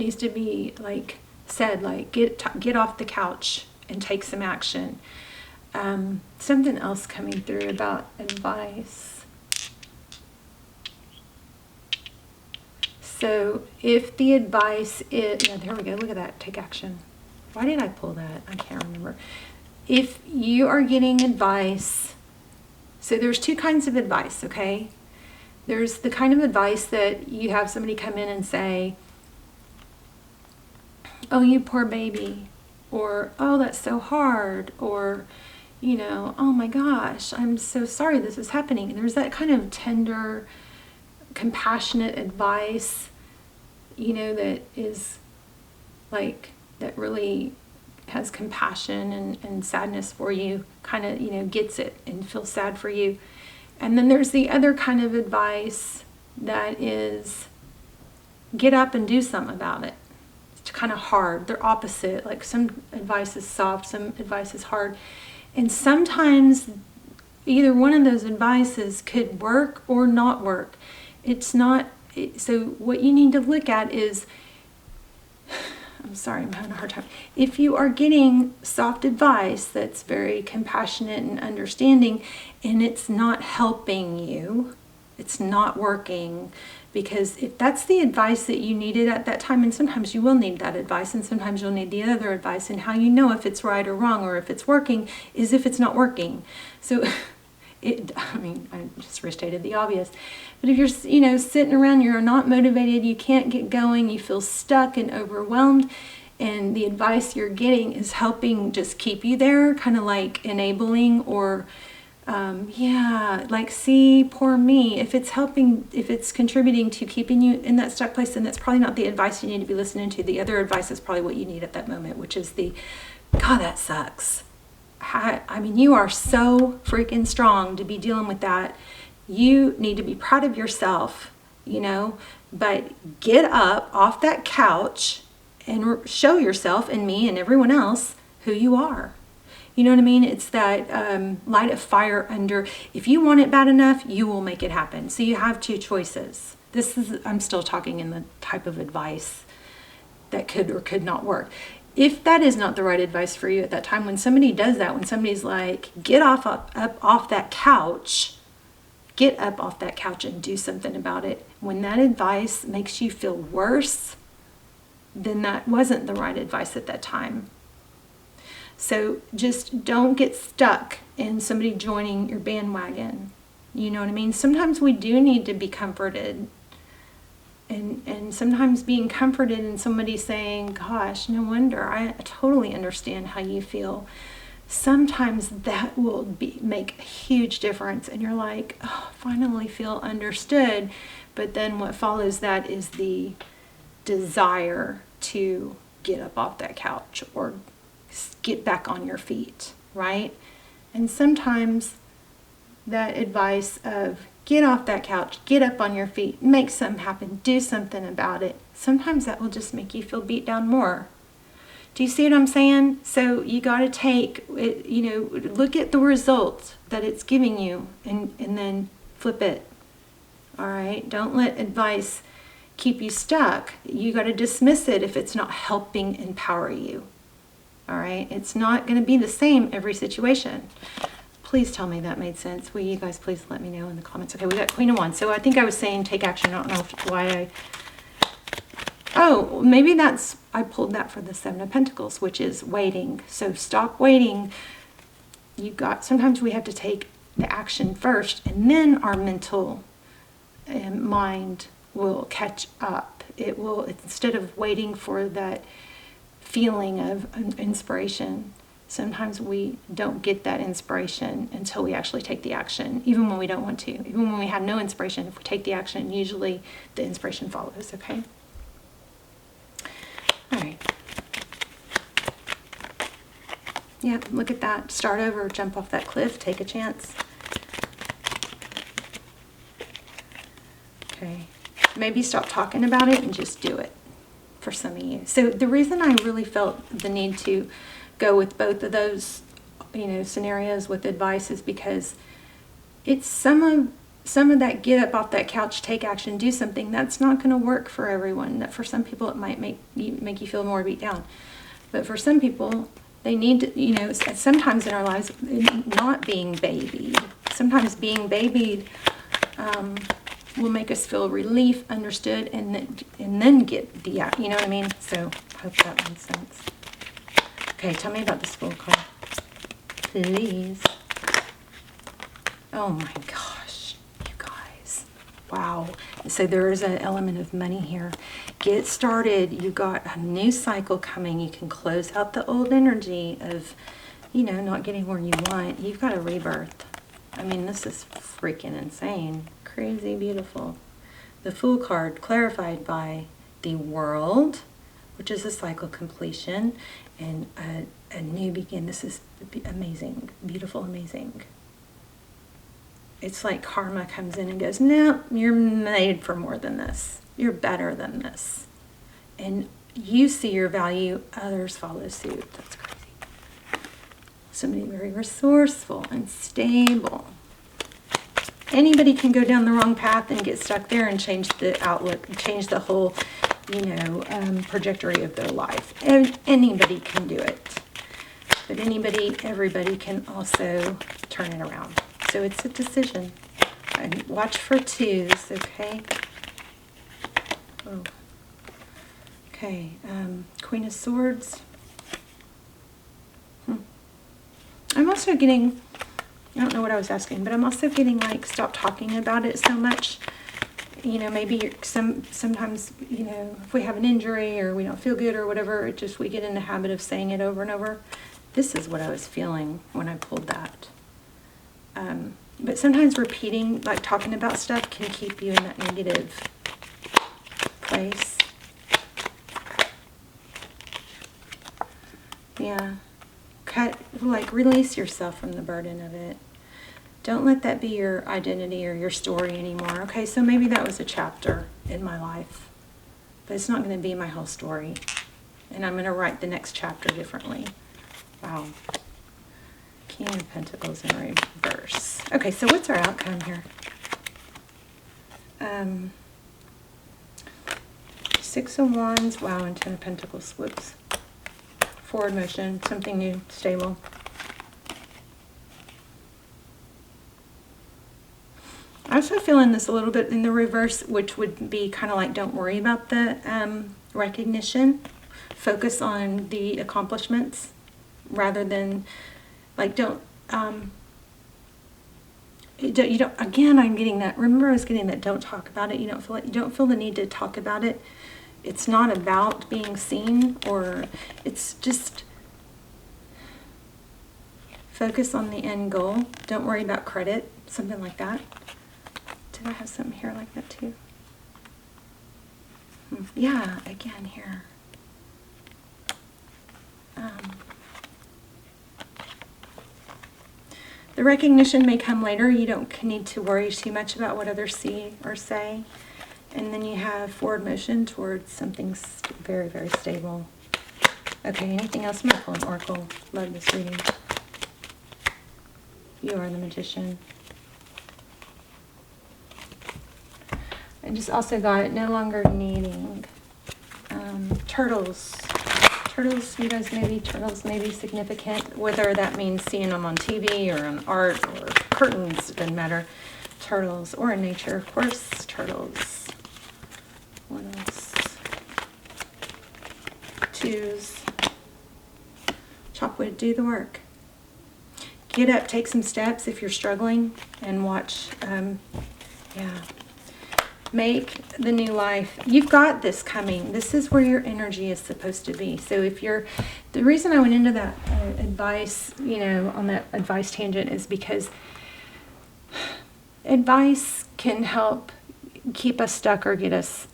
needs to be like said, like get off the couch and take some action. Something else coming through about advice. So if the advice is, yeah, there we go, look at that, take action. Why did I pull that? I can't remember. If you are getting advice, so there's two kinds of advice, okay? There's the kind of advice that you have somebody come in and say, oh, you poor baby, or oh, that's so hard, or, you know, oh my gosh, I'm so sorry this is happening. And there's that kind of tender, compassionate advice, you know, that is like, that really has compassion and sadness for you, kind of, you know, gets it and feels sad for you. And then there's the other kind of advice that is, get up and do something about it. It's kind of hard. They're opposite. Like some advice is soft, some advice is hard. And sometimes either one of those advices could work or not work. It's not, so what you need to look at is, I'm sorry, I'm having a hard time. If you are getting soft advice that's very compassionate and understanding, and it's not helping you, it's not working, because if that's the advice that you needed at that time, and sometimes you will need that advice, and sometimes you'll need the other advice, and how you know if it's right or wrong, or if it's working, is if it's not working. So, I mean, I just restated the obvious. But if you're, you know, sitting around, you're not motivated, you can't get going, you feel stuck and overwhelmed, and the advice you're getting is helping just keep you there, kind of like enabling, or yeah, like, see, poor me. If it's helping, if it's contributing to keeping you in that stuck place, then that's probably not the advice you need to be listening to. The other advice is probably what you need at that moment, which is the, God, that sucks. I mean, you are so freaking strong to be dealing with that. You need to be proud of yourself, you know, but get up off that couch and show yourself and me and everyone else who you are. You know what I mean? It's that light a fire under. If you want it bad enough, you will make it happen. So you have two choices. This is, I'm still talking in the type of advice that could or could not work. If that is not the right advice for you at that time, when somebody does that, when somebody's like, get up off that couch, get up off that couch and do something about it. When that advice makes you feel worse, then that wasn't the right advice at that time. So just don't get stuck in somebody joining your bandwagon. You know what I mean? Sometimes we do need to be comforted. And sometimes being comforted in somebody saying, gosh, no wonder, I totally understand how you feel. Sometimes that will make a huge difference. And you're like, oh, finally feel understood. But then what follows that is the desire to get up off that couch or get back on your feet, right? And sometimes that advice of get off that couch, get up on your feet, make something happen, do something about it, sometimes that will just make you feel beat down more. Do you see what I'm saying? So you got to take it, you know, look at the results that it's giving you and then flip it. All right? Don't let advice keep you stuck. You got to dismiss it if it's not helping empower you. All right? It's not going to be the same every situation. Please tell me that made sense. Will you guys please let me know in the comments? Okay, we got Queen of Wands. So I think I was saying take action. I don't know why I... Oh, maybe that's... I pulled that for the Seven of Pentacles, which is waiting. So stop waiting. You got... Sometimes we have to take the action first, and then our mental and mind will catch up. It will... Instead of waiting for that feeling of inspiration, sometimes we don't get that inspiration until we actually take the action, even when we don't want to. Even when we have no inspiration, if we take the action, usually the inspiration follows, okay? All right. Yeah, look at that. Start over, jump off that cliff, take a chance. Okay. Maybe stop talking about it and just do it for some of you. So the reason I really felt the need to go with both of those, you know, scenarios with advice is because it's some of some of that get up off that couch, take action, do something, that's not going to work for everyone. That for some people it might make you feel more beat down. But for some people, they need to, you know, sometimes in our lives, not being babied. Sometimes being babied will make us feel relief, understood, and then get the, you know what I mean? So I hope that makes sense. Okay, tell me about this Fool card, please. Oh my gosh, you guys. Wow. So there is an element of money here. Get started. You got a new cycle coming. You can close out the old energy of, you know, not getting where you want. You've got a rebirth. I mean, this is freaking insane. Crazy beautiful. The Fool card clarified by the World, which is a cycle completion, and a new begin. This is amazing. Beautiful, amazing. It's like karma comes in and goes, no, you're made for more than this. You're better than this. And you see your value, others follow suit. That's crazy. Somebody very resourceful and stable. Anybody can go down the wrong path and get stuck there and change the outlook, change the whole, you know, trajectory of their life. And anybody can do it. But everybody can also turn it around. So it's a decision. And watch for twos, okay? Oh. Okay, Queen of Swords. I'm also getting, I don't know what I was asking, but I'm also getting like, stop talking about it so much. You know, maybe sometimes, you know, if we have an injury or we don't feel good or whatever, we get in the habit of saying it over and over. This is what I was feeling when I pulled that. But sometimes repeating, like talking about stuff, can keep you in that negative place. Yeah. Release yourself from the burden of it. Don't let that be your identity or your story anymore. Okay, so maybe that was a chapter in my life, but it's not going to be my whole story. And I'm going to write the next chapter differently. Wow. King of Pentacles in reverse. Okay, so what's our outcome here? 6 of Wands. Wow, and 10 of Pentacles. Whoops. Forward motion, something new, stable. I'm also feeling this a little bit in the reverse, which would be kind of like, don't worry about the recognition. Focus on the accomplishments rather than, like, don't, you don't, again, I'm getting that, remember I was getting that don't talk about it. You don't feel the need to talk about it. It's not about being seen, or it's just focus on the end goal. Don't worry about credit, something like that. Did I have something here like that too? Yeah, again here. The recognition may come later. You don't need to worry too much about what others see or say. And then you have forward motion towards something very, very stable. Okay, anything else? I'm going to pull an oracle. Love this reading. You are the Magician. I just also got no longer needing. Turtles. Turtles, you guys, turtles may be significant, whether that means seeing them on TV or on art or curtains, doesn't matter. Turtles, or in nature, of course, turtles. What else? Twos. Chop wood, do the work. Get up, take some steps if you're struggling, and watch. Yeah. Make the new life. You've got this coming. This is where your energy is supposed to be. So if you're, the reason I went into that advice, you know, on that advice tangent is because advice can help keep us stuck or get us